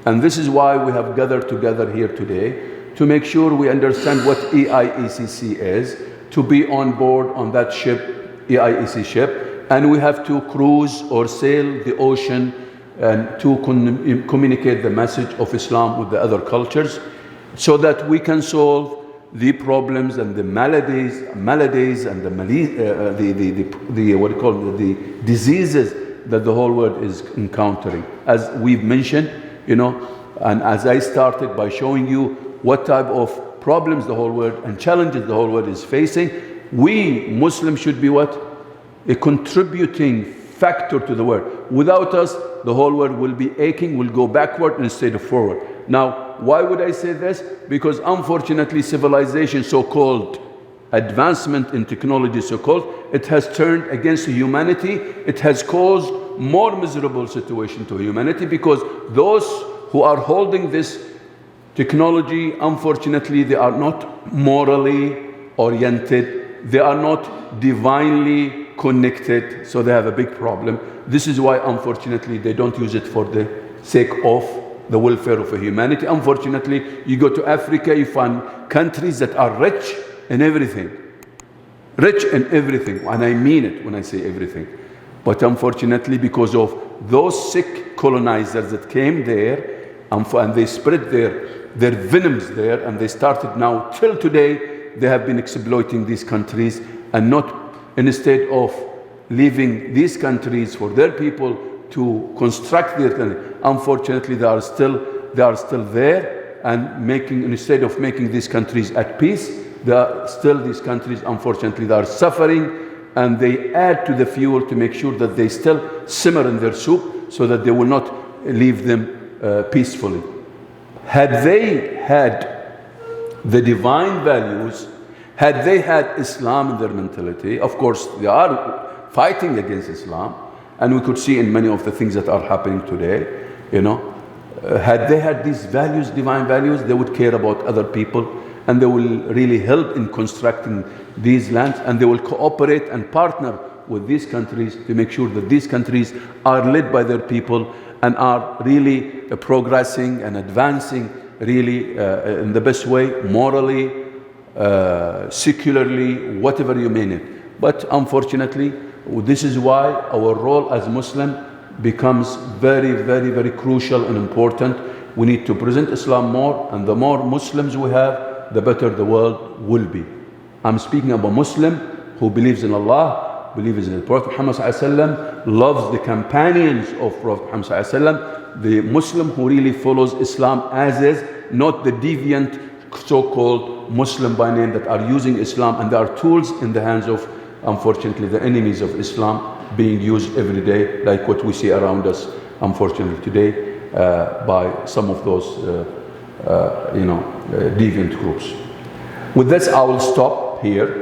And this is why we have gathered together here today, to make sure we understand what EIECC is, to be on board on that ship, EIECC ship, and we have to cruise or sail the ocean and to communicate the message of Islam with the other cultures, so that we can solve the problems and the maladies and the diseases that the whole world is encountering. As we've mentioned, and as I started by showing you what type of problems the whole world and challenges the whole world is facing, we Muslims should be what? A contributing factor to the world. Without us, the whole world will be aching, will go backward instead of forward. Now, why would I say this? Because unfortunately, civilization, so-called advancement in technology, so-called, it has turned against humanity. It has caused more miserable situation to humanity, because those who are holding this technology, unfortunately, they are not morally oriented. They are not divinely connected, so they have a big problem. This is why, unfortunately, they don't use it for the sake of the welfare of humanity. Unfortunately, you go to Africa, you find countries that are rich in everything. Rich in everything, and I mean it when I say everything. But unfortunately, because of those sick colonizers that came there, and they spread their venoms there, and they started now, till today, they have been exploiting these countries, and not, instead of leaving these countries for their people to construct their country, unfortunately they are still there, and instead of making these countries at peace, these countries, unfortunately, they are suffering, and they add to the fuel to make sure that they still simmer in their soup, so that they will not leave them peacefully. Had they had the divine values, had they had Islam in their mentality, of course they are fighting against Islam, and we could see in many of the things that are happening today, had they had these values, divine values, they would care about other people, and they will really help in constructing these lands, and they will cooperate and partner with these countries to make sure that these countries are led by their people and are really progressing and advancing really in the best way, morally, secularly, whatever you mean it. But unfortunately, this is why our role as Muslim becomes very, very, very crucial and important. We need to present Islam more, and the more Muslims we have, the better the world will be. I'm speaking about a Muslim who believes in Allah, believes in the Prophet Muhammad ﷺ, loves the companions of Prophet Muhammad ﷺ, the Muslim who really follows Islam as is, not the deviant so-called Muslim by name that are using Islam, and there are tools in the hands of, unfortunately, the enemies of Islam being used every day, like what we see around us, unfortunately, today by some of those deviant groups. With this, I will stop here.